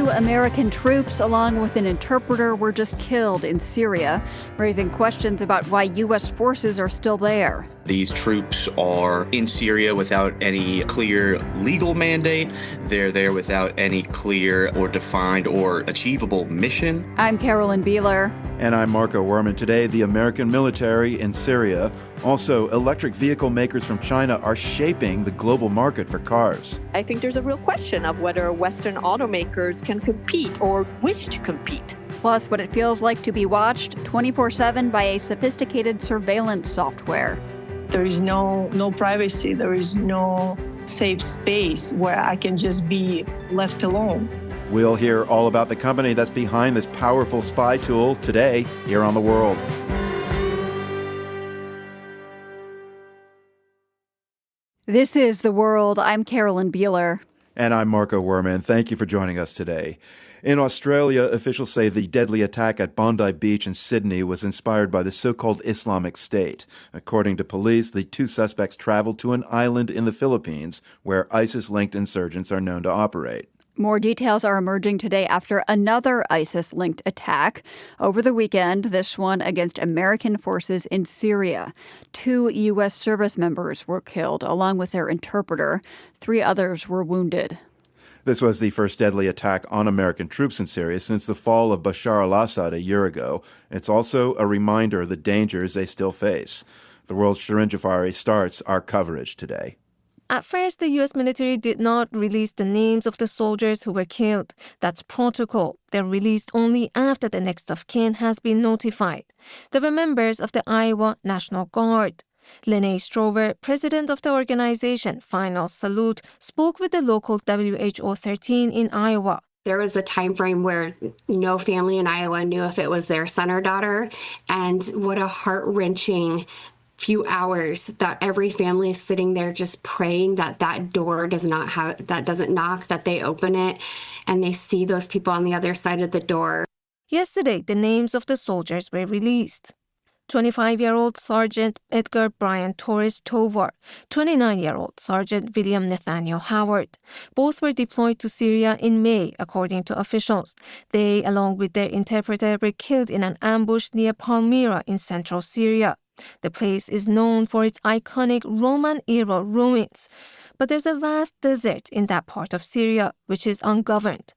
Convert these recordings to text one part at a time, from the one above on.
2 American troops, along with an interpreter, were just killed in Syria, raising questions about why U.S. forces are still there. These troops are in Syria without any clear legal mandate. They're there without any clear or defined or achievable mission. I'm Carolyn Beeler. And I'm Marco Werman. Today, the American military in Syria. Also, electric vehicle makers from China are shaping the global market for cars. I think there's a real question of whether Western automakers can compete or wish to compete. Plus, what it feels like to be watched 24/7 by a sophisticated surveillance software. There is no privacy. There is no safe space where I can just be left alone. We'll hear all about the company that's behind this powerful spy tool today here on The World. This is The World. I'm Carolyn Beeler. And I'm Marco Werman. Thank you for joining us today. In Australia, officials say the deadly attack at Bondi Beach in Sydney was inspired by the so-called Islamic State. According to police, the 2 suspects traveled to an island in the Philippines where ISIS-linked insurgents are known to operate. More details are emerging today after another ISIS-linked attack. Over the weekend, this one against American forces in Syria. 2 U.S. service members were killed, along with their interpreter. 3 others were wounded. This was the first deadly attack on American troops in Syria since the fall of Bashar al-Assad a year ago. It's also a reminder of the dangers they still face. The World's Shirin Jafari starts our coverage today. At first, the U.S. military did not release the names of the soldiers who were killed. That's protocol. They're released only after the next of kin has been notified. They were members of the Iowa National Guard. Lene Strover, president of the organization Final Salute, spoke with the local WHO 13 in Iowa. There was a time frame where no family in Iowa knew if it was their son or daughter, and what a heart-wrenching few hours that every family is sitting there just praying that that door doesn't knock, that they open it, and they see those people on the other side of the door. Yesterday, the names of the soldiers were released. 25-year-old Sergeant Edgar Brian Torres Tovar, 29-year-old Sergeant William Nathaniel Howard. Both were deployed to Syria in May, according to officials. They, along with their interpreter, were killed in an ambush near Palmyra in central Syria. The place is known for its iconic Roman-era ruins, but there's a vast desert in that part of Syria, which is ungoverned.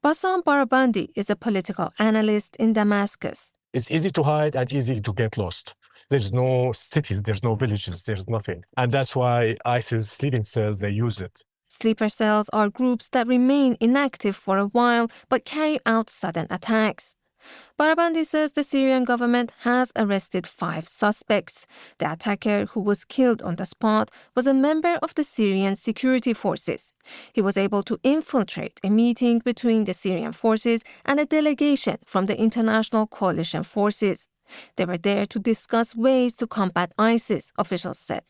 Bassam Barabandi is a political analyst in Damascus. It's easy to hide and easy to get lost. There's no cities, there's no villages, there's nothing. And that's why ISIS sleeping cells, they use it. Sleeper cells are groups that remain inactive for a while but carry out sudden attacks. Barabandi says the Syrian government has arrested 5 suspects. The attacker, who was killed on the spot, was a member of the Syrian security forces. He was able to infiltrate a meeting between the Syrian forces and a delegation from the international coalition forces. They were there to discuss ways to combat ISIS, officials said.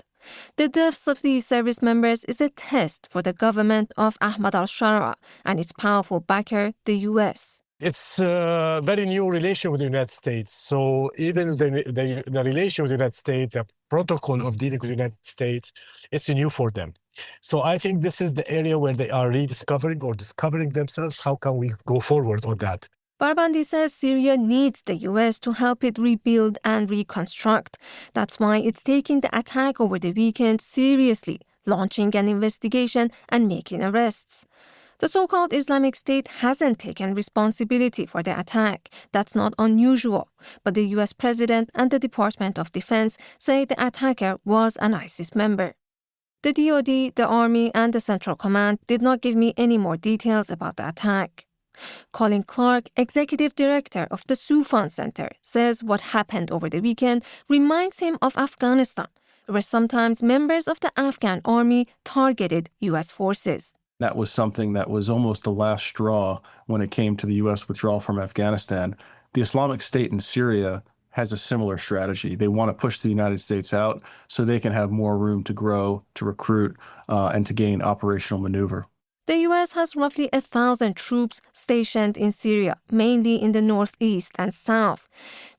The deaths of these service members is a test for the government of Ahmad al-Shara and its powerful backer, the U.S. It's a very new relation with the United States. So even the relation with the United States, the protocol of dealing with the United States, it's new for them. So I think this is the area where they are rediscovering or discovering themselves. How can we go forward on that? Barabandi says Syria needs the U.S. to help it rebuild and reconstruct. That's why it's taking the attack over the weekend seriously, launching an investigation and making arrests. The so-called Islamic State hasn't taken responsibility for the attack. That's not unusual. But the U.S. President and the Department of Defense say the attacker was an ISIS member. The DoD, the Army, and the Central Command did not give me any more details about the attack. Colin Clark, executive director of the Soufan Center, says what happened over the weekend reminds him of Afghanistan, where sometimes members of the Afghan army targeted U.S. forces. That was something that was almost the last straw when it came to the U.S. withdrawal from Afghanistan. The Islamic State in Syria has a similar strategy. They want to push the United States out so they can have more room to grow, to recruit, and to gain operational maneuver. The U.S. has roughly 1,000 troops stationed in Syria, mainly in the northeast and south.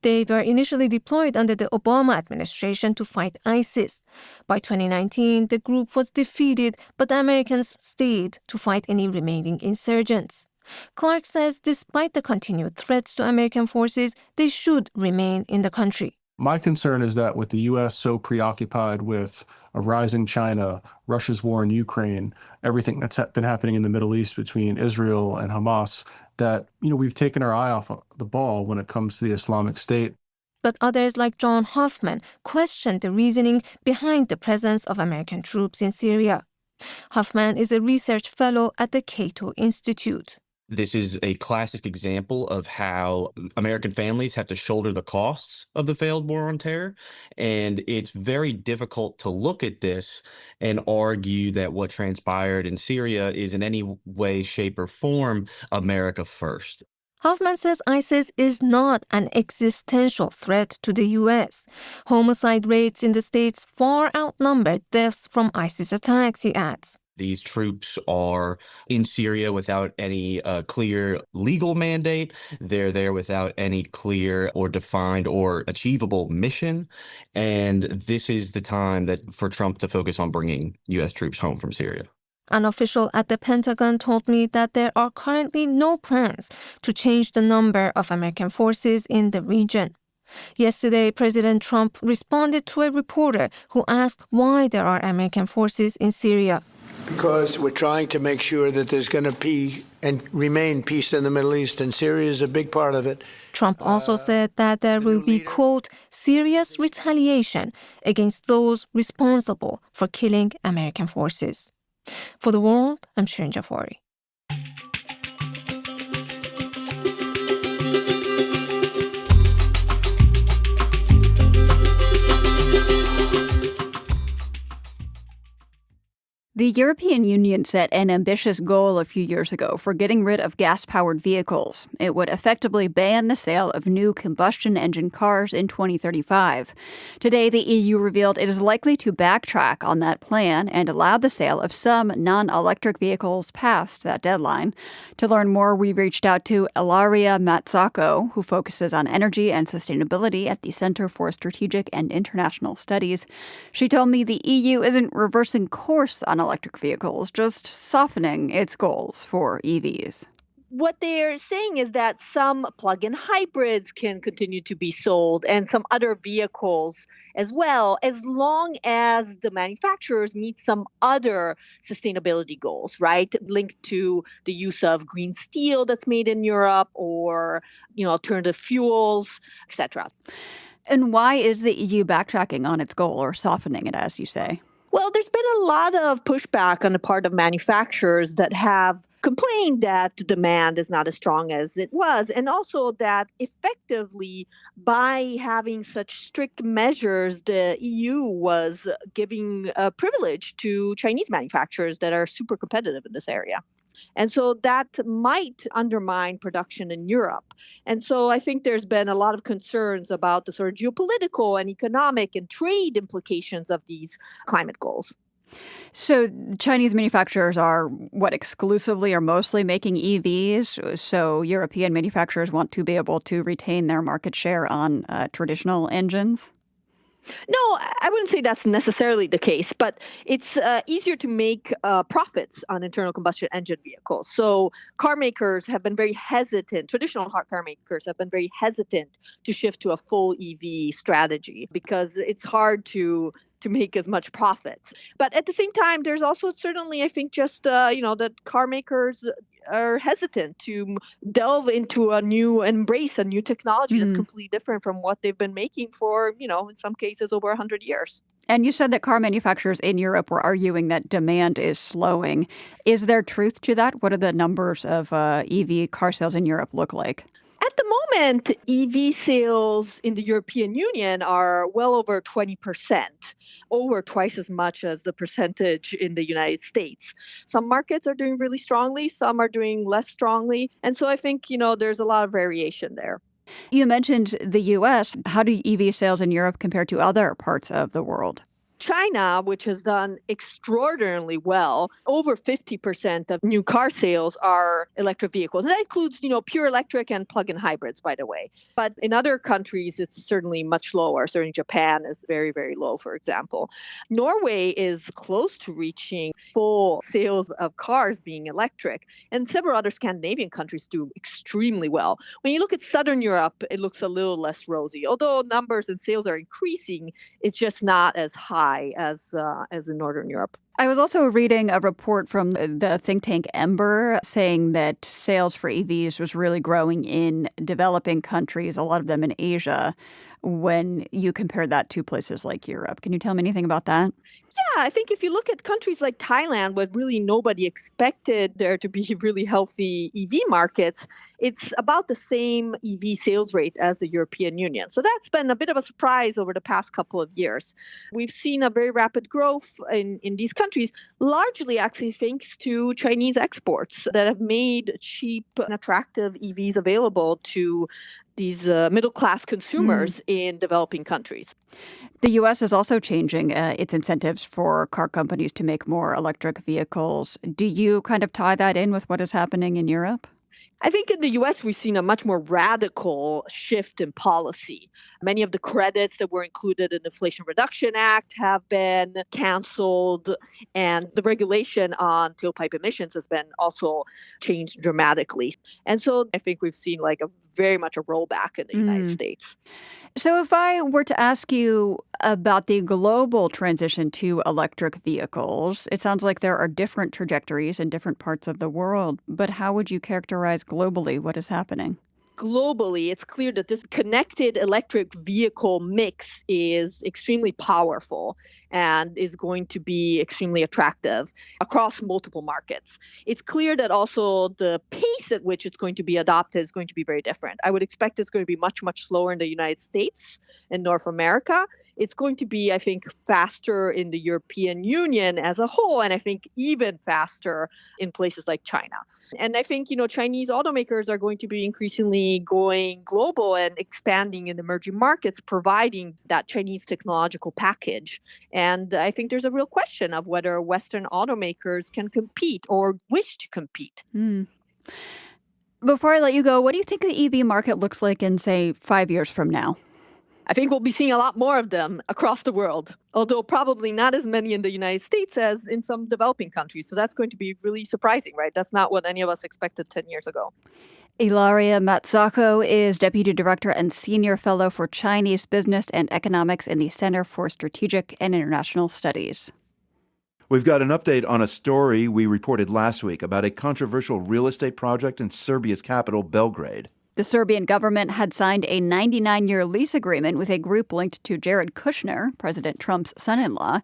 They were initially deployed under the Obama administration to fight ISIS. By 2019, the group was defeated, but the Americans stayed to fight any remaining insurgents. Clark says despite the continued threats to American forces, they should remain in the country. My concern is that with the U.S. so preoccupied with a rising China, Russia's war in Ukraine, everything that's been happening in the Middle East between Israel and Hamas, that we've taken our eye off the ball when it comes to the Islamic State. But others like John Hoffman question the reasoning behind the presence of American troops in Syria. Hoffman is a research fellow at the Cato Institute. This is a classic example of how American families have to shoulder the costs of the failed war on terror. And it's very difficult to look at this and argue that what transpired in Syria is in any way, shape, or form America first. Hoffman says ISIS is not an existential threat to the U.S. Homicide rates in the states far outnumber deaths from ISIS attacks, he adds. These troops are in Syria without any clear legal mandate. They're there without any clear or defined or achievable mission. And this is the time for Trump to focus on bringing U.S. troops home from Syria. An official at the Pentagon told me that there are currently no plans to change the number of American forces in the region. Yesterday, President Trump responded to a reporter who asked why there are American forces in Syria. Because we're trying to make sure that there's going to be and remain peace in the Middle East, and Syria is a big part of it. Trump also said that there will be, quote, serious retaliation against those responsible for killing American forces. For The World, I'm Shirin Jafari. The European Union set an ambitious goal a few years ago for getting rid of gas-powered vehicles. It would effectively ban the sale of new combustion engine cars in 2035. Today, the EU revealed it is likely to backtrack on that plan and allow the sale of some non-electric vehicles past that deadline. To learn more, we reached out to Ilaria Matsako, who focuses on energy and sustainability at the Center for Strategic and International Studies. She told me the EU isn't reversing course on electric vehicles, just softening its goals for EVs. What they're saying is that some plug-in hybrids can continue to be sold and some other vehicles as well, as long as the manufacturers meet some other sustainability goals, right? Linked to the use of green steel that's made in Europe or, alternative fuels, etc. And why is the EU backtracking on its goal or softening it, as you say? Well, there's been a lot of pushback on the part of manufacturers that have complained that demand is not as strong as it was, and also that effectively by having such strict measures, the EU was giving a privilege to Chinese manufacturers that are super competitive in this area. And so that might undermine production in Europe. And so I think there's been a lot of concerns about the sort of geopolitical and economic and trade implications of these climate goals. So Chinese manufacturers are, exclusively or mostly making EVs? So European manufacturers want to be able to retain their market share on traditional engines? No, I wouldn't say that's necessarily the case, but it's easier to make profits on internal combustion engine vehicles. So car makers have been very hesitant, traditional car makers have been very hesitant to shift to a full EV strategy because it's hard to make as much profits. But at the same time, there's also certainly, I think, just, that car makers are hesitant to delve into embrace a new technology that's completely different from what they've been making for, in some cases over 100 years. And you said that car manufacturers in Europe were arguing that demand is slowing. Is there truth to that? What do the numbers of EV car sales in Europe look like? At the moment, EV sales in the European Union are well over 20%, over twice as much as the percentage in the United States. Some markets are doing really strongly, some are doing less strongly. And so I think, there's a lot of variation there. You mentioned the U.S. How do EV sales in Europe compare to other parts of the world? China, which has done extraordinarily well, over 50% of new car sales are electric vehicles. And that includes, pure electric and plug-in hybrids, by the way. But in other countries, it's certainly much lower. Certainly Japan is very, very low, for example. Norway is close to reaching full sales of cars being electric. And several other Scandinavian countries do extremely well. When you look at Southern Europe, it looks a little less rosy. Although numbers and sales are increasing, it's just not as high as in Northern Europe. I was also reading a report from the think tank Ember saying that sales for EVs was really growing in developing countries, a lot of them in Asia, when you compare that to places like Europe. Can you tell me anything about that? Yeah, I think if you look at countries like Thailand, where really nobody expected there to be really healthy EV markets, it's about the same EV sales rate as the European Union. So that's been a bit of a surprise over the past couple of years. We've seen a very rapid growth in these countries, largely actually thanks to Chinese exports that have made cheap and attractive EVs available to these middle-class consumers in developing countries. The U.S. is also changing its incentives for car companies to make more electric vehicles. Do you kind of tie that in with what is happening in Europe? I think in the U.S., we've seen a much more radical shift in policy. Many of the credits that were included in the Inflation Reduction Act have been canceled, and the regulation on tailpipe emissions has been also changed dramatically. And so I think we've seen very much a rollback in the United States. So if I were to ask you about the global transition to electric vehicles, it sounds like there are different trajectories in different parts of the world. But how would you characterize globally what is happening? Globally, it's clear that this connected electric vehicle mix is extremely powerful and is going to be extremely attractive across multiple markets. It's clear that also the pace at which it's going to be adopted is going to be very different. I would expect it's going to be much, much slower in the United States and North America. It's going to be, I think, faster in the European Union as a whole, and I think even faster in places like China. And I think, Chinese automakers are going to be increasingly going global and expanding in emerging markets, providing that Chinese technological package. And I think there's a real question of whether Western automakers can compete or wish to compete. Before I let you go, what do you think the EV market looks like in, say, 5 years from now? I think we'll be seeing a lot more of them across the world, although probably not as many in the United States as in some developing countries. So that's going to be really surprising, right? That's not what any of us expected 10 years ago. Ilaria Matsako is Deputy Director and Senior Fellow for Chinese Business and Economics in the Center for Strategic and International Studies. We've got an update on a story we reported last week about a controversial real estate project in Serbia's capital, Belgrade. The Serbian government had signed a 99-year lease agreement with a group linked to Jared Kushner, President Trump's son-in-law.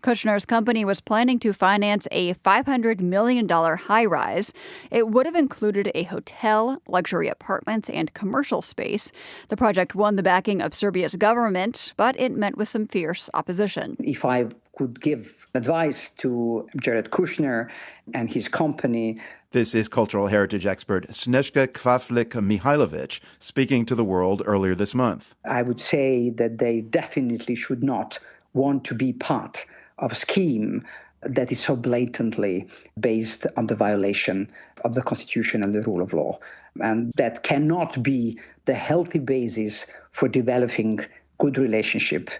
Kushner's company was planning to finance a $500 million high-rise. It would have included a hotel, luxury apartments, and commercial space. The project won the backing of Serbia's government, but it met with some fierce opposition. If I could give advice to Jared Kushner and his company. This is cultural heritage expert Snezhka Kvaflik-Mihailovic speaking to The World earlier this month. I would say that they definitely should not want to be part of a scheme that is so blatantly based on the violation of the Constitution and the rule of law. And that cannot be the healthy basis for developing good relationship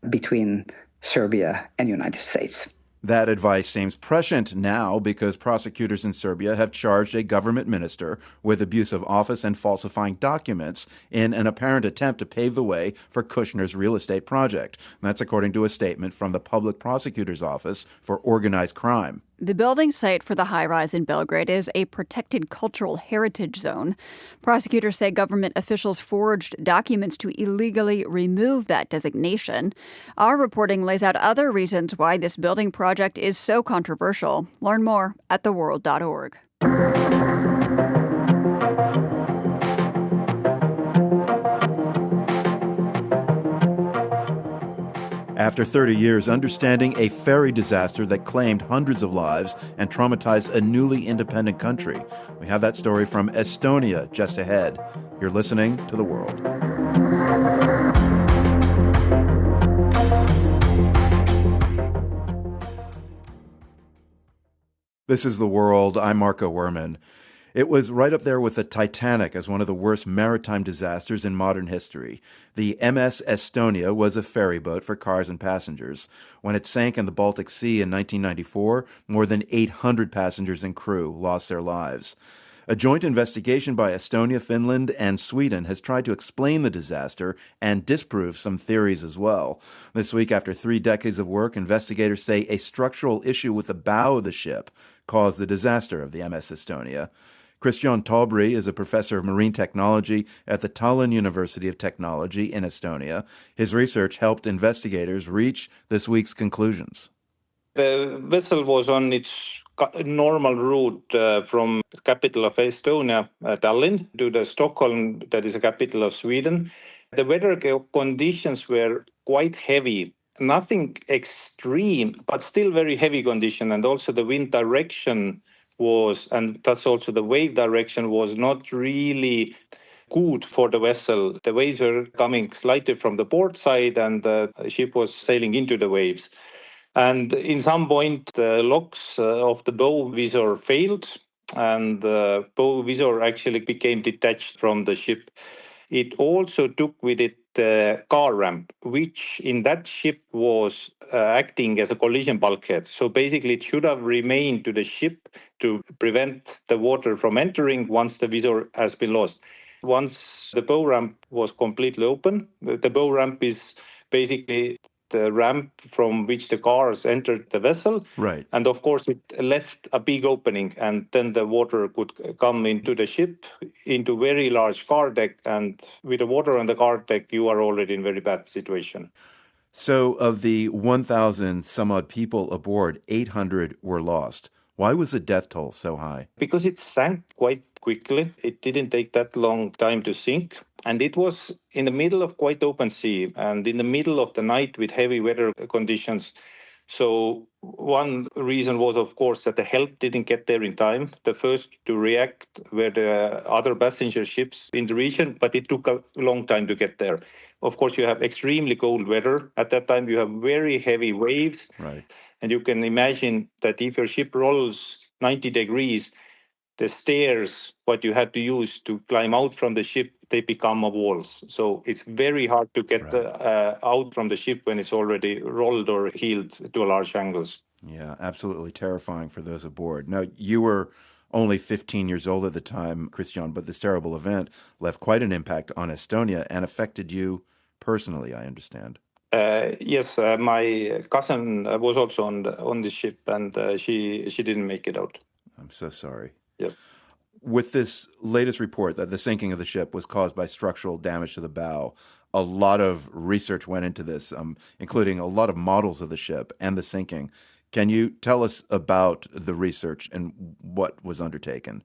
between Serbia and the United States. That advice seems prescient now because prosecutors in Serbia have charged a government minister with abuse of office and falsifying documents in an apparent attempt to pave the way for Kushner's real estate project. That's according to a statement from the Public Prosecutor's Office for Organized Crime. The building site for the high-rise in Belgrade is a protected cultural heritage zone. Prosecutors say government officials forged documents to illegally remove that designation. Our reporting lays out other reasons why this building project is so controversial. Learn more at theworld.org. After 30 years understanding a ferry disaster that claimed hundreds of lives and traumatized a newly independent country. We have that story from Estonia just ahead. You're listening to The World. This is The World. I'm Marco Werman. It was right up there with the Titanic as one of the worst maritime disasters in modern history. The MS Estonia was a ferry boat for cars and passengers. When it sank in the Baltic Sea in 1994, more than 800 passengers and crew lost their lives. A joint investigation by Estonia, Finland, and Sweden has tried to explain the disaster and disprove some theories as well. This week, after 3 decades of work, investigators say a structural issue with the bow of the ship caused the disaster of the MS Estonia. Christian Taubry is a professor of marine technology at the Tallinn University of Technology in Estonia. His research helped investigators reach this week's conclusions. The vessel was on its normal route from the capital of Estonia, Tallinn, to the Stockholm, that is the capital of Sweden. The weather conditions were quite heavy. Nothing extreme, but still very heavy condition. And also the wind direction was, and thus also the wave direction was not really good for the vessel. The waves were coming slightly from the port side and the ship was sailing into the waves. And in some point, the locks of the bow visor failed and the bow visor actually became detached from the ship. It also took with it the car ramp, which in that ship was acting as a collision bulkhead. So basically it should have remained to the ship to prevent the water from entering once the visor has been lost. Once the bow ramp was completely open, the bow ramp is basically the ramp from which the cars entered the vessel. Right. And of course, it left a big opening and then the water could come into the ship, into very large car deck. And with the water on the car deck, you are already in very bad situation. So of the 1,000 some odd people aboard, 800 were lost. Why was the death toll so high? Because it sank quite quickly. It didn't take that long time to sink. And it was in the middle of quite open sea and in the middle of the night with heavy weather conditions. So one reason was, of course, that the help didn't get there in time. The first to react were the other passenger ships in the region, but it took a long time to get there. Of course, you have extremely cold weather. At that time, you have very heavy waves. Right. And you can imagine that if your ship rolls 90 degrees, the stairs, what you have to use to climb out from the ship, they become walls. So it's very hard to get out from the ship when it's already rolled or heeled to large angles. Yeah, absolutely terrifying for those aboard. Now, you were only 15 years old at the time, Christian, but this terrible event left quite an impact on Estonia and affected you personally, I understand. Yes, my cousin was also on the ship, and she didn't make it out. I'm so sorry. Yes. With this latest report that the sinking of the ship was caused by structural damage to the bow, a lot of research went into this, including a lot of models of the ship and the sinking. Can you tell us about the research and what was undertaken?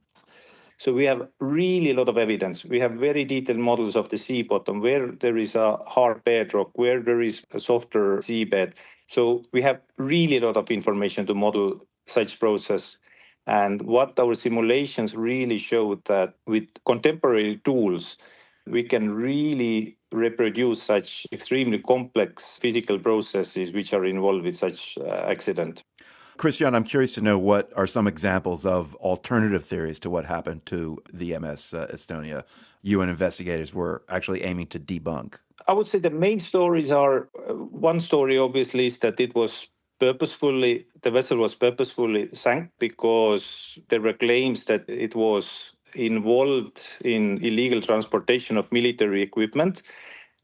So we have really a lot of evidence. We have very detailed models of the sea bottom, where there is a hard bedrock, where there is a softer seabed. So we have really a lot of information to model such process. And what our simulations really showed that with contemporary tools, we can really reproduce such extremely complex physical processes which are involved with such accident. Christian, I'm curious to know what are some examples of alternative theories to what happened to the MS Estonia you and investigators were actually aiming to debunk. I would say the main stories are, one story obviously is that the vessel was purposefully sank because there were claims that it was involved in illegal transportation of military equipment.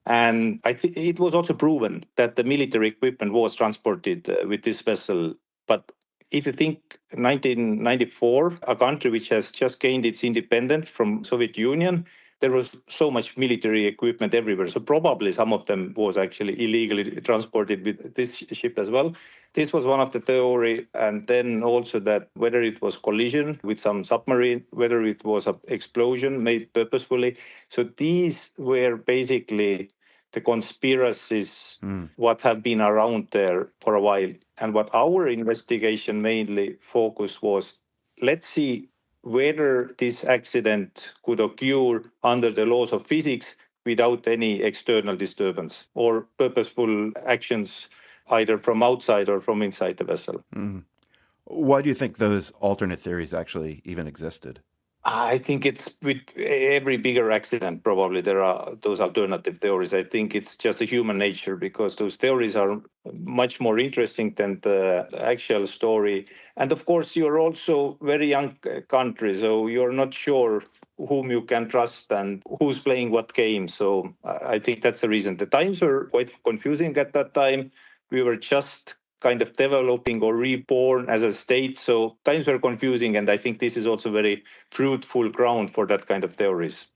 And it was also proven that the military equipment was transported with this vessel. But if you think 1994, a country which has just gained its independence from Soviet Union, there was so much military equipment everywhere. So probably some of them was actually illegally transported with this ship as well. This was one of the theory. And then also that whether it was collision with some submarine, whether it was an explosion made purposefully. So these were basically the conspiracies, what have been around there for a while. And what our investigation mainly focused was, let's see whether this accident could occur under the laws of physics without any external disturbance or purposeful actions either from outside or from inside the vessel. Why do you think those alternate theories actually even existed? I think it's with every bigger accident, probably there are those alternative theories. I think it's just a human nature because those theories are much more interesting than the actual story. And of course, you're also a very young country, so you're not sure whom you can trust and who's playing what game. So I think that's the reason. The times were quite confusing at that time. We were just kind of developing or reborn as a state. So times were confusing. And I think this is also very fruitful ground for that kind of theories.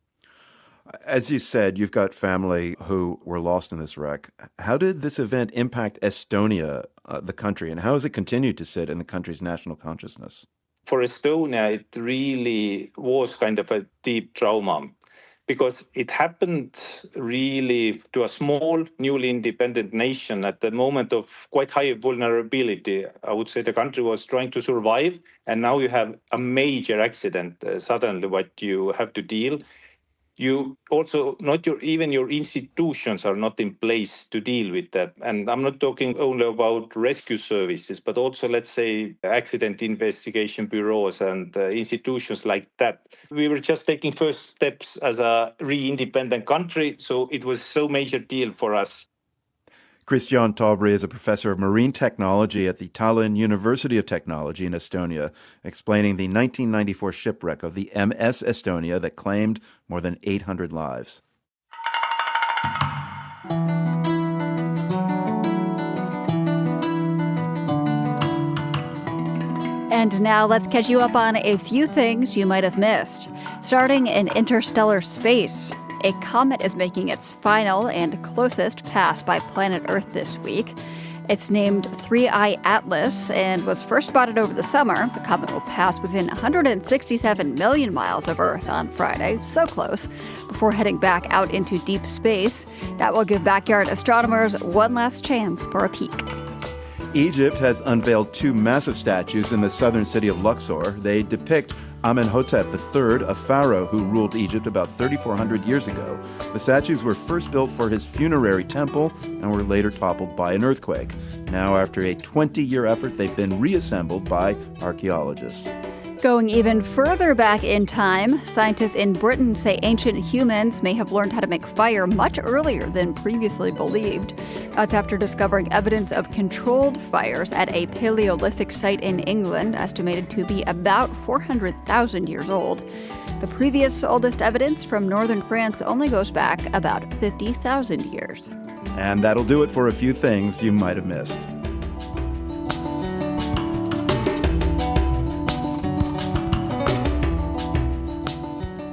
As you said, you've got family who were lost in this wreck. How did this event impact Estonia, the country, and how has it continued to sit in the country's national consciousness? For Estonia, it really was kind of a deep trauma because it happened really to a small, newly independent nation at the moment of quite high vulnerability. I would say the country was trying to survive, and now you have a major accident suddenly what you have to deal. You also even your institutions are not in place to deal with that. And I'm not talking only about rescue services, but also, let's say, accident investigation bureaus and institutions like that. We were just taking first steps as a re-independent country, so it was so major deal for us. Christian Taubry is a professor of marine technology at the Tallinn University of Technology in Estonia, explaining the 1994 shipwreck of the MS Estonia that claimed more than 800 lives. And now let's catch you up on a few things you might have missed. Starting in interstellar space. A comet is making its final and closest pass by planet Earth this week. It's named 3I Atlas and was first spotted over the summer. The comet will pass within 167 million miles of Earth on Friday, so close, before heading back out into deep space. That will give backyard astronomers one last chance for a peek. Egypt has unveiled two massive statues in the southern city of Luxor. They depict Amenhotep III, a pharaoh who ruled Egypt about 3,400 years ago. The statues were first built for his funerary temple and were later toppled by an earthquake. Now, after a 20-year effort, they've been reassembled by archaeologists. Going even further back in time, scientists in Britain say ancient humans may have learned how to make fire much earlier than previously believed. That's after discovering evidence of controlled fires at a Paleolithic site in England, estimated to be about 400,000 years old. The previous oldest evidence from northern France only goes back about 50,000 years. And that'll do it for a few things you might have missed.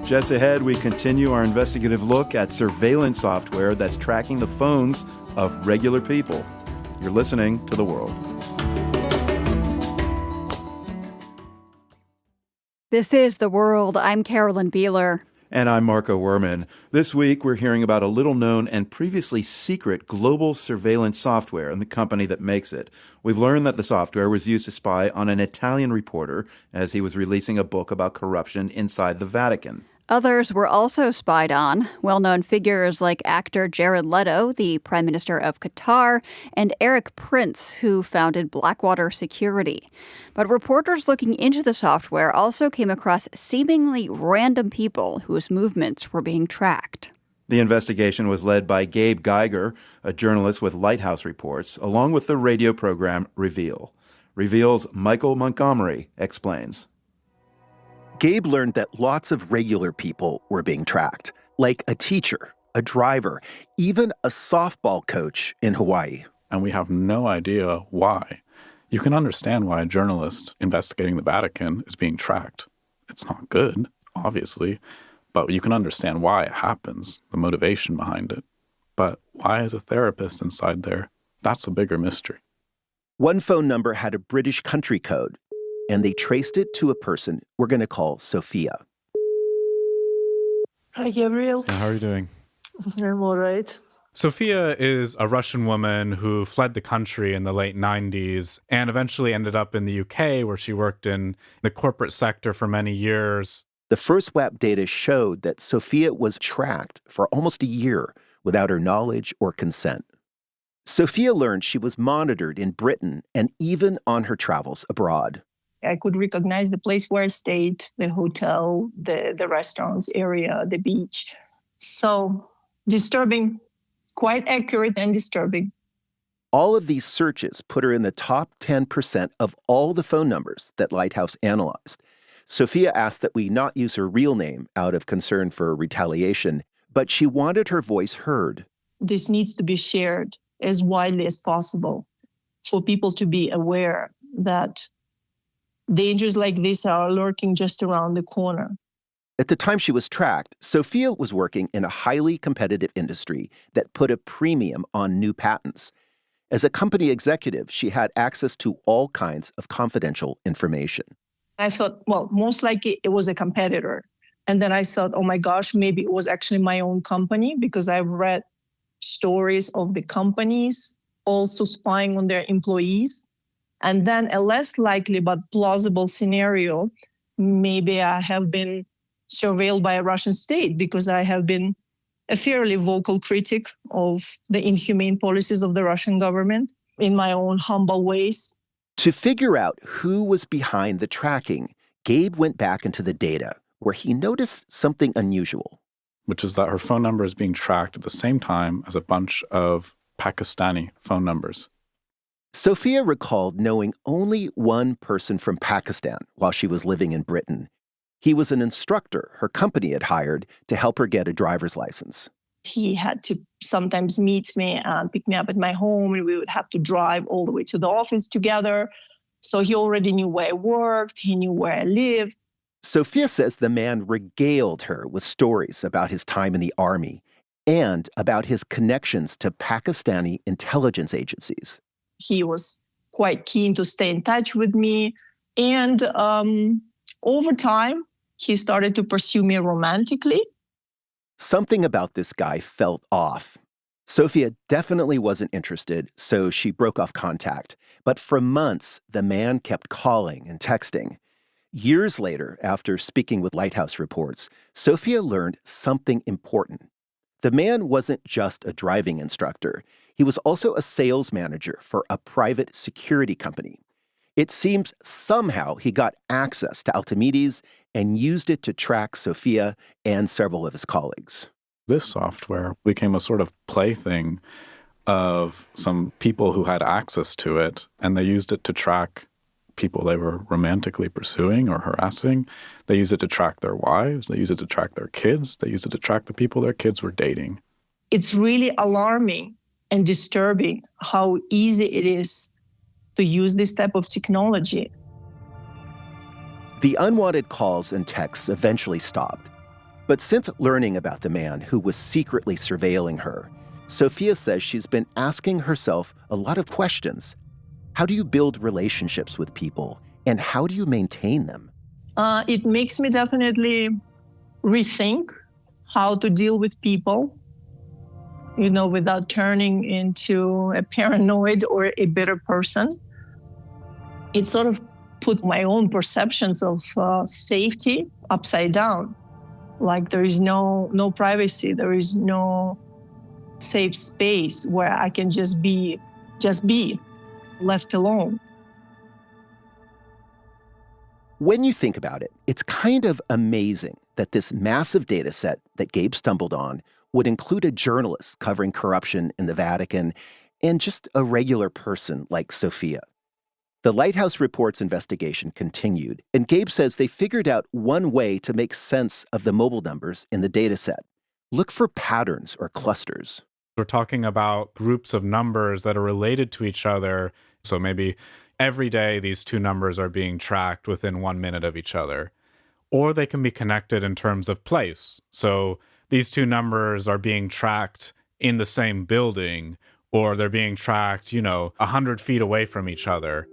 Just ahead, we continue our investigative look at surveillance software that's tracking the phones of regular people. You're listening to The World. This is The World. I'm Carolyn Beeler. And I'm Marco Werman. This week, we're hearing about a little-known and previously secret global surveillance software and the company that makes it. We've learned that the software was used to spy on an Italian reporter as he was releasing a book about corruption inside the Vatican. Others were also spied on, well-known figures like actor Jared Leto, the Prime Minister of Qatar, and Eric Prince, who founded Blackwater Security. But reporters looking into the software also came across seemingly random people whose movements were being tracked. The investigation was led by Gabe Geiger, a journalist with Lighthouse Reports, along with the radio program Reveal. Reveal's Michael Montgomery explains. Gabe learned that lots of regular people were being tracked, like a teacher, a driver, even a softball coach in Hawaii. And we have no idea why. You can understand why a journalist investigating the Vatican is being tracked. It's not good, obviously, but you can understand why it happens, the motivation behind it. But why is a therapist inside there? That's a bigger mystery. One phone number had a British country code, and they traced it to a person we're going to call Sophia. Hi, Gabriel. How are you doing? I'm all right. Sophia is a Russian woman who fled the country in the late 90s and eventually ended up in the UK, where she worked in the corporate sector for many years. The first WAP data showed that Sophia was tracked for almost a year without her knowledge or consent. Sophia learned she was monitored in Britain and even on her travels abroad. I could recognize the place where I stayed, the hotel, the restaurants area, the beach. So disturbing, quite accurate and disturbing. All of these searches put her in the top 10% of all the phone numbers that Lighthouse analyzed. Sophia asked that we not use her real name out of concern for retaliation, but she wanted her voice heard. This needs to be shared as widely as possible for people to be aware that dangers like this are lurking just around the corner. At the time she was tracked, Sophia was working in a highly competitive industry that put a premium on new patents. As a company executive, she had access to all kinds of confidential information. I thought, well, most likely it was a competitor. And then I thought, oh my gosh, maybe it was actually my own company, because I've read stories of the companies also spying on their employees. And then a less likely but plausible scenario, maybe I have been surveilled by a Russian state, because I have been a fairly vocal critic of the inhumane policies of the Russian government in my own humble ways. To figure out who was behind the tracking, Gabe went back into the data, where he noticed something unusual. Which is that her phone number is being tracked at the same time as a bunch of Pakistani phone numbers. Sophia recalled knowing only one person from Pakistan while she was living in Britain. He was an instructor her company had hired to help her get a driver's license. He had to sometimes meet me and pick me up at my home, and we would have to drive all the way to the office together. So he already knew where I worked, he knew where I lived. Sophia says the man regaled her with stories about his time in the army and about his connections to Pakistani intelligence agencies. He was quite keen to stay in touch with me. And over time, he started to pursue me romantically. Something about this guy felt off. Sophia definitely wasn't interested, so she broke off contact. But for months, the man kept calling and texting. Years later, after speaking with Lighthouse reports, Sophia learned something important. The man wasn't just a driving instructor. He was also a sales manager for a private security company. It seems somehow he got access to Altimedes and used it to track Sophia and several of his colleagues. This software became a sort of plaything of some people who had access to it, and they used it to track people they were romantically pursuing or harassing. They used it to track their wives. They used it to track their kids. They used it to track the people their kids were dating. It's really alarming and disturbing how easy it is to use this type of technology. The unwanted calls and texts eventually stopped. But since learning about the man who was secretly surveilling her, Sophia says she's been asking herself a lot of questions. How do you build relationships with people, and how do you maintain them? It makes me definitely rethink how to deal with people, without turning into a paranoid or a bitter person. It sort of put my own perceptions of safety upside down. Like there is no privacy, there is no safe space where I can just be left alone. When you think about it, it's kind of amazing that this massive data set that Gabe stumbled on would include a journalist covering corruption in the Vatican and just a regular person like Sophia. The Lighthouse Reports investigation continued, and Gabe says they figured out one way to make sense of the mobile numbers in the data set. Look for patterns or clusters. We're talking about groups of numbers that are related to each other. So maybe every day these two numbers are being tracked within 1 minute of each other. Or they can be connected in terms of place. So these two numbers are being tracked in the same building, or they're being tracked, 100 feet away from each other.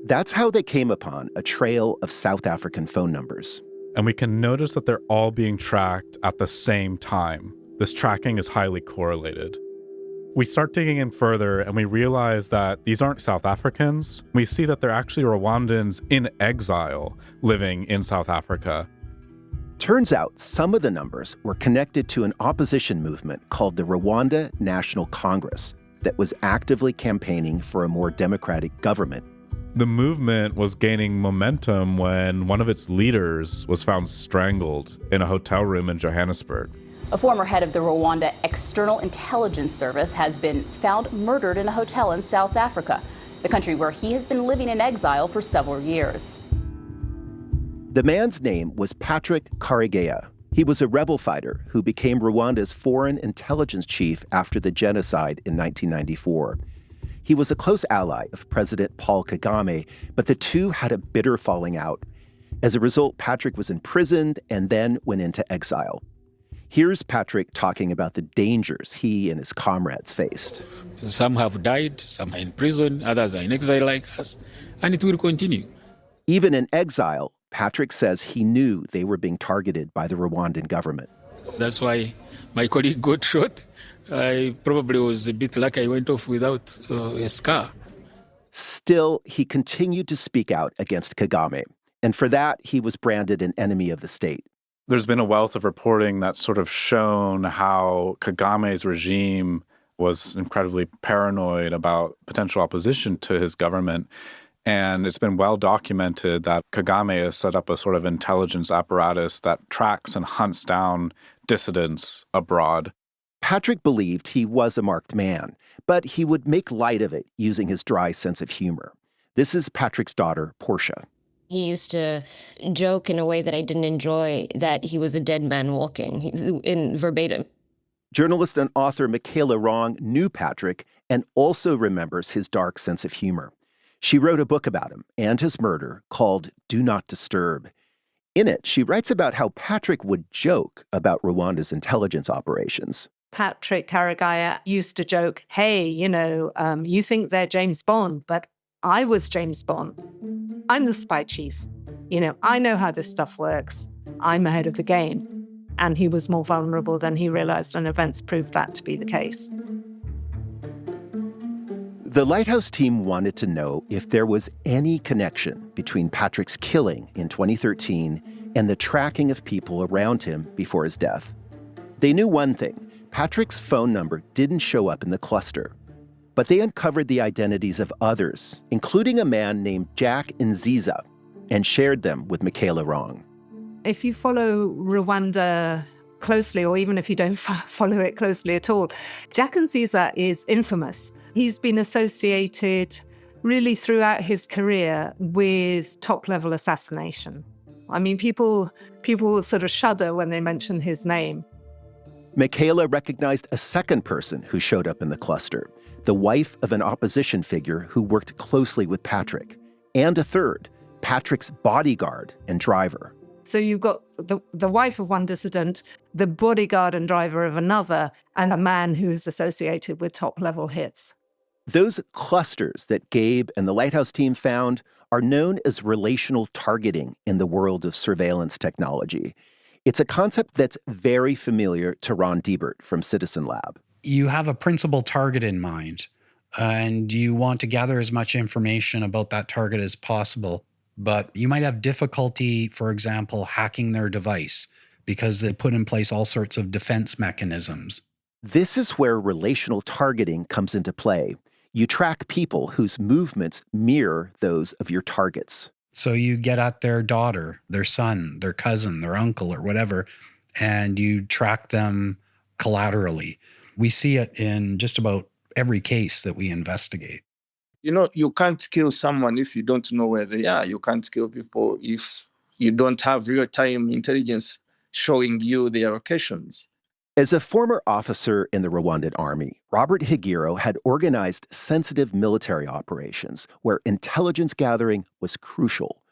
That's how they came upon a trail of South African phone numbers. And we can notice that they're all being tracked at the same time. This tracking is highly correlated. We start digging in further and we realize that these aren't South Africans. We see that they're actually Rwandans in exile living in South Africa. Turns out some of the numbers were connected to an opposition movement called the Rwanda National Congress that was actively campaigning for a more democratic government. The movement was gaining momentum when one of its leaders was found strangled in a hotel room in Johannesburg. A former head of the Rwanda External Intelligence Service has been found murdered in a hotel in South Africa, the country where he has been living in exile for several years. The man's name was Patrick Karegeya. He was a rebel fighter who became Rwanda's foreign intelligence chief after the genocide in 1994. He was a close ally of President Paul Kagame, but the two had a bitter falling out. As a result, Patrick was imprisoned and then went into exile. Here's Patrick talking about the dangers he and his comrades faced. Some have died, some are in prison, others are in exile like us, and it will continue. Even in exile, Patrick says he knew they were being targeted by the Rwandan government. That's why my colleague got shot. I probably was a bit lucky I went off without a scar. Still, he continued to speak out against Kagame, and for that, he was branded an enemy of the state. There's been a wealth of reporting that's sort of shown how Kagame's regime was incredibly paranoid about potential opposition to his government. And it's been well documented that Kagame has set up a sort of intelligence apparatus that tracks and hunts down dissidents abroad. Patrick believed he was a marked man, but he would make light of it using his dry sense of humor. This is Patrick's daughter, Portia. He used to joke in a way that I didn't enjoy, that he was a dead man walking, in verbatim. Journalist and author Michaela Wrong knew Patrick and also remembers his dark sense of humor. She wrote a book about him and his murder called Do Not Disturb. In it, she writes about how Patrick would joke about Rwanda's intelligence operations. Patrick Karegeya used to joke, hey, you think they're James Bond, but I was James Bond. I'm the spy chief. I know how this stuff works. I'm ahead of the game. And he was more vulnerable than he realized, and events proved that to be the case. The Lighthouse team wanted to know if there was any connection between Patrick's killing in 2013 and the tracking of people around him before his death. They knew one thing: Patrick's phone number didn't show up in the cluster. But they uncovered the identities of others, including a man named Jack Nziza, and shared them with Michaela Wrong. If you follow Rwanda closely, or even if you don't follow it closely at all, Jack Nziza is infamous. He's been associated really throughout his career with top-level assassination. I mean, people sort of shudder when they mention his name. Michaela recognized a second person who showed up in the cluster, the wife of an opposition figure who worked closely with Patrick, and a third, Patrick's bodyguard and driver. So you've got the wife of one dissident, the bodyguard and driver of another, and a man who's associated with top-level hits. Those clusters that Gabe and the Lighthouse team found are known as relational targeting in the world of surveillance technology. It's a concept that's very familiar to Ron Diebert from Citizen Lab. You have a principal target in mind, and you want to gather as much information about that target as possible. But you might have difficulty, for example, hacking their device because they put in place all sorts of defense mechanisms. This is where relational targeting comes into play. You track people whose movements mirror those of your targets. So you get at their daughter, their son, their cousin, their uncle, or whatever, and you track them collaterally. We see it in just about every case that we investigate. You can't kill someone if you don't know where they are. You can't kill people if you don't have real-time intelligence showing you their locations. As a former officer in the Rwandan army, Robert Higiro had organized sensitive military operations where intelligence gathering was crucial.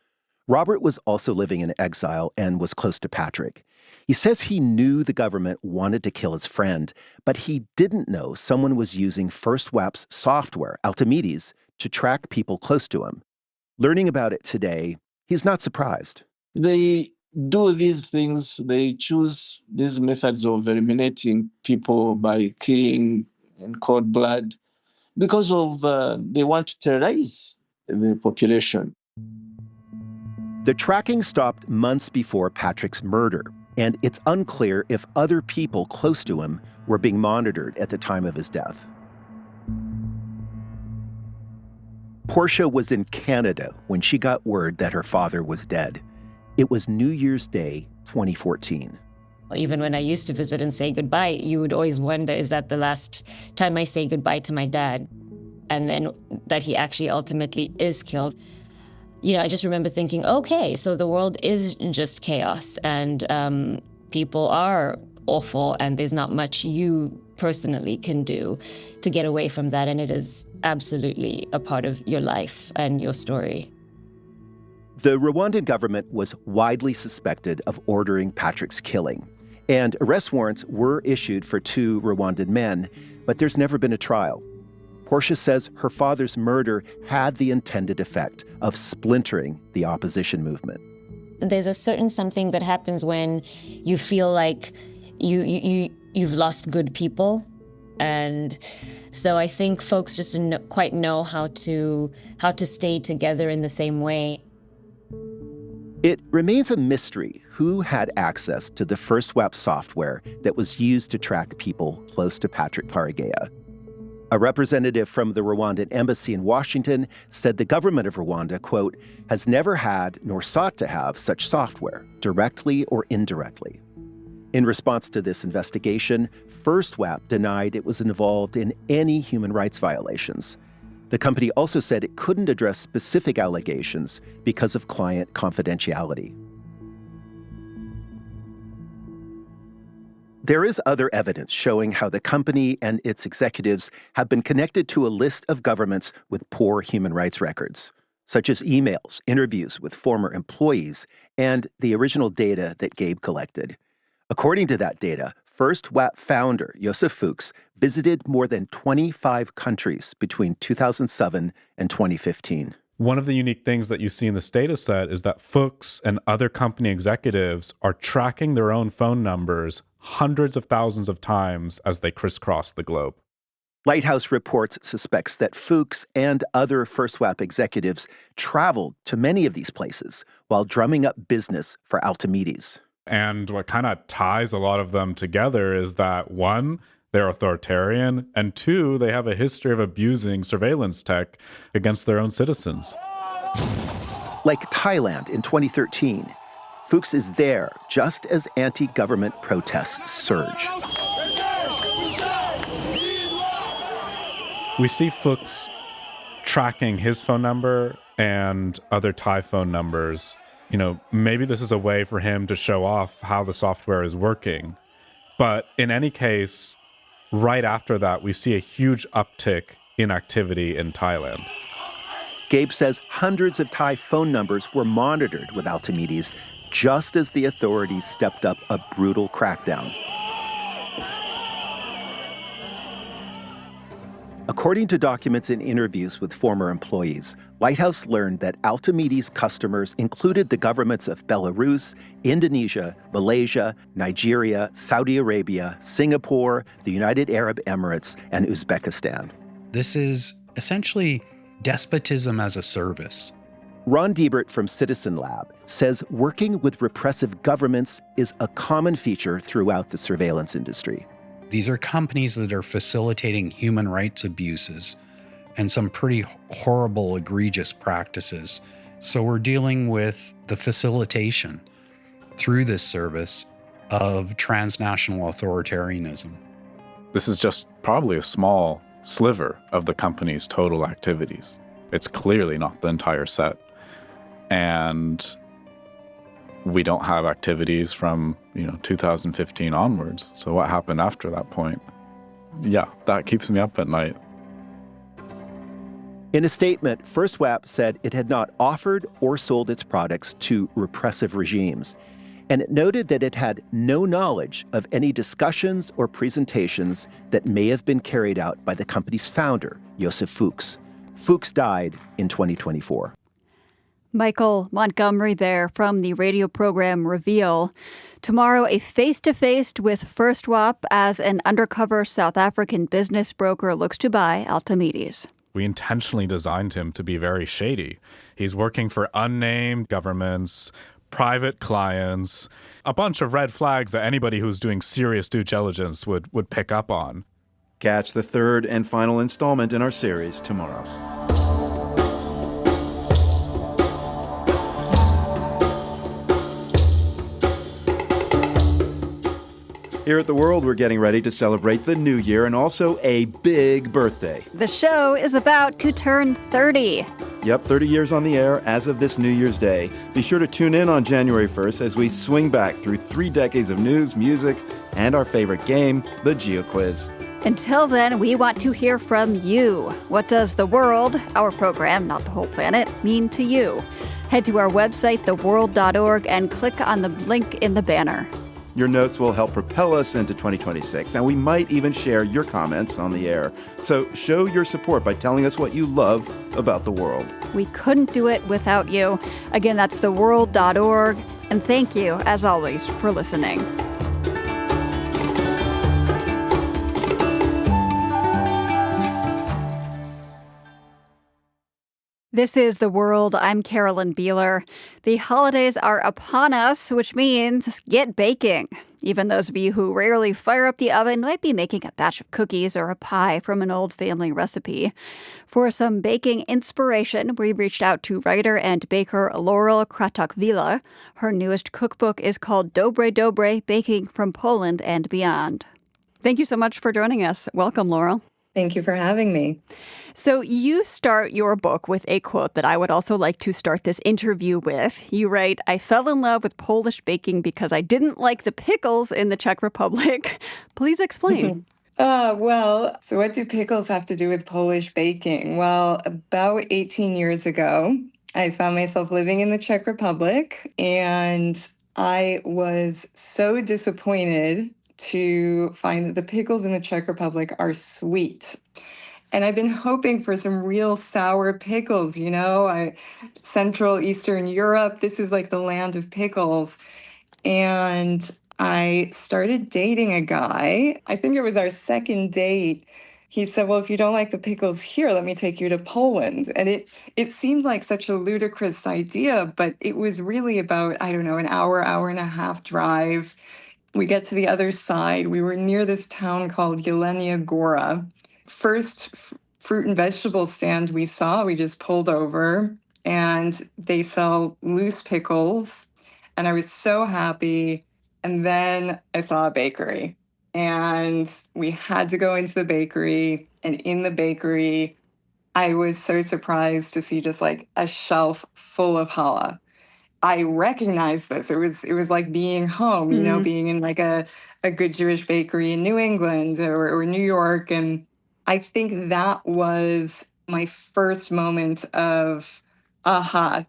Robert was also living in exile and was close to Patrick. He says he knew the government wanted to kill his friend, but he didn't know someone was using First WAP's software, Altimedes, to track people close to him. Learning about it today, he's not surprised. They do these things, they choose these methods of eliminating people by killing in cold blood because of they want to terrorize the population. The tracking stopped months before Patrick's murder, and it's unclear if other people close to him were being monitored at the time of his death. Portia was in Canada when she got word that her father was dead. It was New Year's Day, 2014. Even when I used to visit and say goodbye, you would always wonder, is that the last time I say goodbye to my dad? And then that he actually ultimately is killed. I just remember thinking, okay, so the world is just chaos and people are awful and there's not much you personally can do to get away from that. And it is absolutely a part of your life and your story. The Rwandan government was widely suspected of ordering Patrick's killing, and arrest warrants were issued for 2 Rwandan men, but there's never been a trial. Portia says her father's murder had the intended effect of splintering the opposition movement. There's a certain something that happens when you feel like you've lost good people. And so I think folks just didn't quite know how to stay together in the same way. It remains a mystery who had access to the FirstWap software that was used to track people close to Patrick Karegeya. A representative from the Rwandan embassy in Washington said the government of Rwanda, quote, has never had nor sought to have such software, directly or indirectly. In response to this investigation, FirstWap denied it was involved in any human rights violations. The company also said it couldn't address specific allegations because of client confidentiality. There is other evidence showing how the company and its executives have been connected to a list of governments with poor human rights records, such as emails, interviews with former employees, and the original data that Gabe collected. According to that data, FirstWap founder Josef Fuchs visited more than 25 countries between 2007 and 2015. One of the unique things that you see in this data set is that Fuchs and other company executives are tracking their own phone numbers hundreds of thousands of times as they crisscross the globe. Lighthouse Reports suspects that Fuchs and other FirstWap executives traveled to many of these places while drumming up business for Altamides. And what kind of ties a lot of them together is that, one, they're authoritarian, and 2, they have a history of abusing surveillance tech against their own citizens. Like Thailand in 2013, Fuchs is there just as anti-government protests surge. We see Fuchs tracking his phone number and other Thai phone numbers. Maybe this is a way for him to show off how the software is working. But in any case, right after that, we see a huge uptick in activity in Thailand. Gabe says hundreds of Thai phone numbers were monitored with Altamides just as the authorities stepped up a brutal crackdown. According to documents and interviews with former employees, Lighthouse learned that Altamides' customers included the governments of Belarus, Indonesia, Malaysia, Nigeria, Saudi Arabia, Singapore, the United Arab Emirates, and Uzbekistan. This is essentially despotism as a service. Ron Diebert from Citizen Lab says working with repressive governments is a common feature throughout the surveillance industry. These are companies that are facilitating human rights abuses and some pretty horrible, egregious practices. So we're dealing with the facilitation through this service of transnational authoritarianism. This is just probably a small sliver of the company's total activities. It's clearly not the entire set. And we don't have activities from, 2015 onwards. So what happened after that point? Yeah, that keeps me up at night. In a statement, FirstWap said it had not offered or sold its products to repressive regimes. And it noted that it had no knowledge of any discussions or presentations that may have been carried out by the company's founder, Josef Fuchs. Fuchs died in 2024. Michael Montgomery there from the radio program Reveal. Tomorrow, a face-to-face with FirstWap as an undercover South African business broker looks to buy Altamides. We intentionally designed him to be very shady. He's working for unnamed governments, private clients, a bunch of red flags that anybody who's doing serious due diligence would pick up on. Catch the third and final installment in our series tomorrow. Here at The World, we're getting ready to celebrate the new year and also a big birthday. The show is about to turn 30. Yep, 30 years on the air as of this New Year's Day. Be sure to tune in on January 1st as we swing back through 3 decades of news, music, and our favorite game, the Geo Quiz. Until then, we want to hear from you. What does the world, our program, not the whole planet, mean to you? Head to our website, theworld.org, and click on the link in the banner. Your notes will help propel us into 2026, and we might even share your comments on the air. So show your support by telling us what you love about the world. We couldn't do it without you. Again, that's theworld.org. And thank you, as always, for listening. This is The World. I'm Carolyn Beeler. The holidays are upon us, which means get baking. Even those of you who rarely fire up the oven might be making a batch of cookies or a pie from an old family recipe. For some baking inspiration, we reached out to writer and baker Laurel Kratok-Vila. Her newest cookbook is called Dobre Dobre, Baking from Poland and Beyond. Thank you so much for joining us. Welcome, Laurel. Thank you for having me. So you start your book with a quote that I would also like to start this interview with. You write, "I fell in love with Polish baking because I didn't like the pickles in the Czech Republic." Please explain. So what do pickles have to do with Polish baking? Well, about 18 years ago, I found myself living in the Czech Republic, and I was so disappointed to find that the pickles in the Czech Republic are sweet. And I've been hoping for some real sour pickles, Central Eastern Europe, this is like the land of pickles. And I started dating a guy. I think it was our second date. He said, well, if you don't like the pickles here, let me take you to Poland. And it seemed like such a ludicrous idea, but it was really about, an hour and a half drive. We get to the other side. We were near this town called Jelenia Góra. First fruit and vegetable stand we saw, we just pulled over, and they sell loose pickles. And I was so happy. And then I saw a bakery, and we had to go into the bakery. And in the bakery, I was so surprised to see just like a shelf full of challah. I recognized this. It was like being home, being in like a good Jewish bakery in New England or New York. And I think that was my first moment of,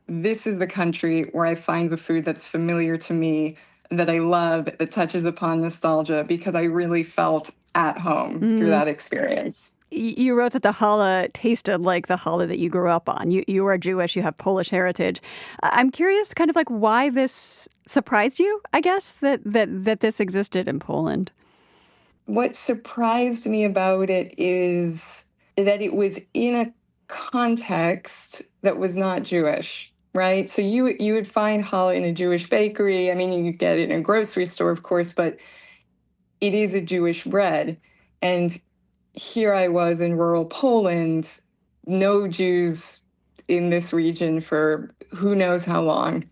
this is the country where I find the food that's familiar to me, that I love, that touches upon nostalgia, because I really felt at home through that experience. You wrote that the challah tasted like the challah that you grew up on. You are Jewish, you have Polish heritage. I'm curious kind of like why this surprised you, I guess, that this existed in Poland. What surprised me about it is that it was in a context that was not Jewish, right? So you would find challah in a Jewish bakery. I mean, you could get it in a grocery store, of course, but it is a Jewish bread. And here I was in rural Poland, no Jews in this region for who knows how long,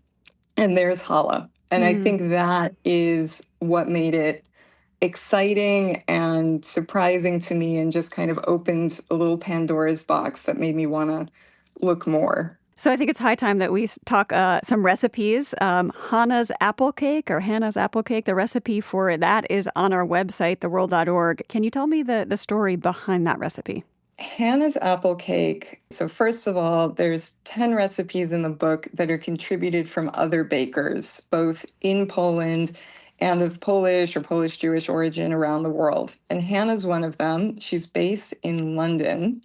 and there's challah. And I think that is what made it exciting and surprising to me, and just kind of opened a little Pandora's box that made me want to look more. So I think it's high time that we talk some recipes. Hannah's apple cake, the recipe for that is on our website, theworld.org. Can you tell me the story behind that recipe? Hannah's apple cake. So first of all, there's 10 recipes in the book that are contributed from other bakers, both in Poland and of Polish or Polish Jewish origin around the world. And Hannah's one of them. She's based in London.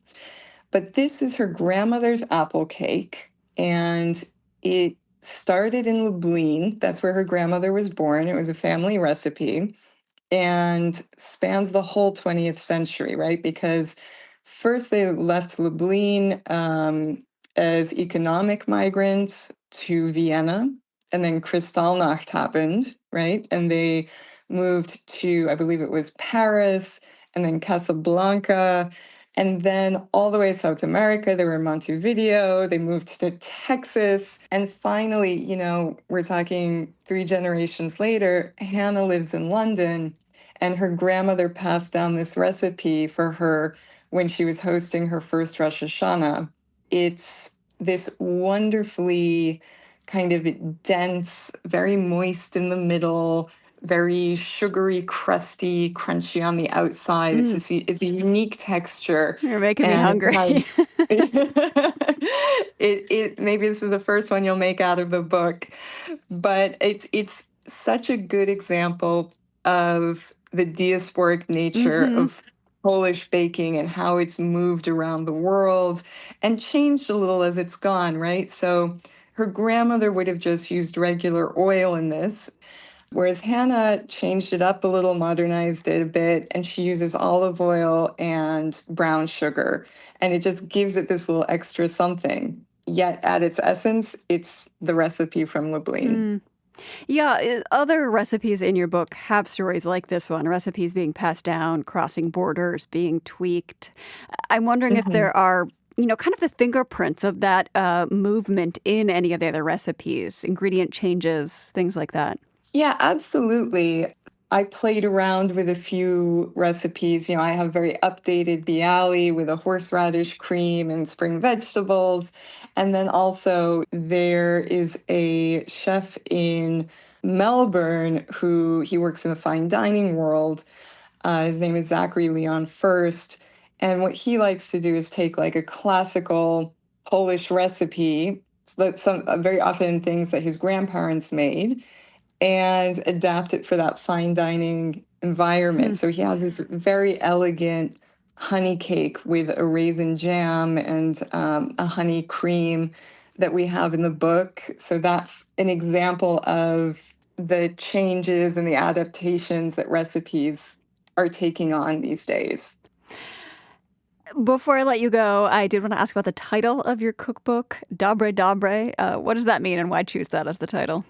But this is her grandmother's apple cake, and it started in Lublin. That's where her grandmother was born. It was a family recipe and spans the whole 20th century, right? Because first they left Lublin as economic migrants to Vienna, and then Kristallnacht happened, right? And they moved to, I believe it was Paris, and then Casablanca, and then all the way to South America. They were in Montevideo. They moved to Texas. And finally, we're talking 3 generations later, Hannah lives in London. And her grandmother passed down this recipe for her when she was hosting her first Rosh Hashanah. It's this wonderfully kind of dense, very moist in the middle, very sugary, crusty, crunchy on the outside. It's a unique texture. You're making me hungry. Maybe this is the first one you'll make out of the book, but it's such a good example of the diasporic nature of Polish baking and how it's moved around the world and changed a little as it's gone, right? So her grandmother would have just used regular oil in this, whereas Hannah changed it up a little, modernized it a bit, and she uses olive oil and brown sugar. And it just gives it this little extra something. Yet at its essence, it's the recipe from Lublin. Yeah, other recipes in your book have stories like this one, recipes being passed down, crossing borders, being tweaked. I'm wondering if there are, kind of the fingerprints of that movement in any of the other recipes, ingredient changes, things like that. Yeah, absolutely. I played around with a few recipes. I have very updated bialy with a horseradish cream and spring vegetables. And then also there is a chef in Melbourne he works in the fine dining world. His name is Zachary Leon First. And what he likes to do is take like a classical Polish recipe, very often things that his grandparents made, and adapt it for that fine dining environment. So he has this very elegant honey cake with a raisin jam and a honey cream that we have in the book. So that's an example of the changes and the adaptations that recipes are taking on these days. Before I let you go, I did want to ask about the title of your cookbook, Dobre Dobre. What does that mean and why choose that as the title?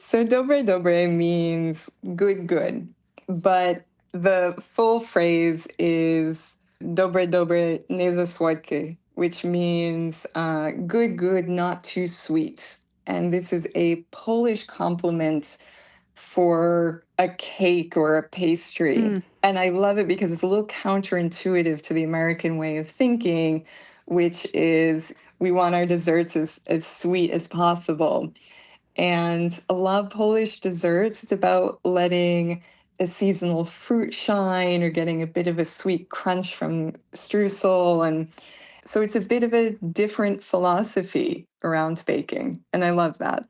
So Dobre Dobre means good, but the full phrase is Dobre Dobre nie za słodkie, which means good, not too sweet. And this is a Polish compliment for a cake or a pastry. And I love it because it's a little counterintuitive to the American way of thinking, which is we want our desserts as sweet as possible. And a lot of Polish desserts, it's about letting a seasonal fruit shine or getting a bit of a sweet crunch from streusel. And so it's a bit of a different philosophy around baking. And I love that.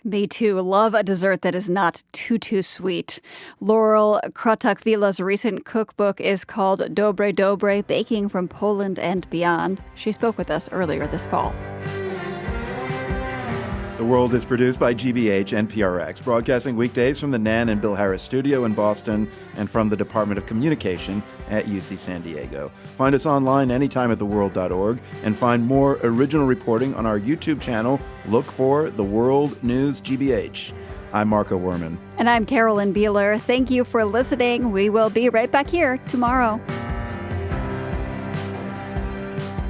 Me too. Love a dessert that is not too sweet. Laurel Krotak-Wila's recent cookbook is called Dobre Dobre, Baking from Poland and Beyond. She spoke with us earlier this fall. The World is produced by GBH and PRX, broadcasting weekdays from the Nan and Bill Harris studio in Boston and from the Department of Communication at UC San Diego. Find us online anytime at theworld.org and find more original reporting on our YouTube channel. Look for The World News GBH. I'm Marco Werman. And I'm Carolyn Beeler. Thank you for listening. We will be right back here tomorrow.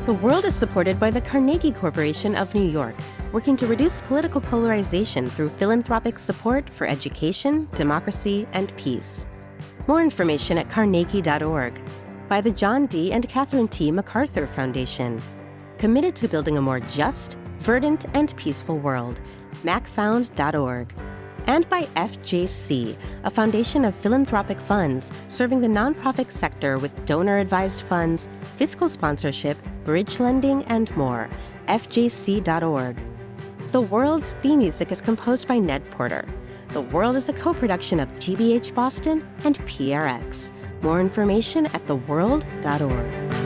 The World is supported by the Carnegie Corporation of New York, working to reduce political polarization through philanthropic support for education, democracy, and peace. More information at carnegie.org. By the John D. and Catherine T. MacArthur Foundation, committed to building a more just, verdant, and peaceful world. macfound.org. And by FJC, a foundation of philanthropic funds serving the nonprofit sector with donor-advised funds, fiscal sponsorship, bridge lending, and more. FJC.org. The World's theme music is composed by Ned Porter. The World is a co-production of GBH Boston and PRX. More information at theworld.org.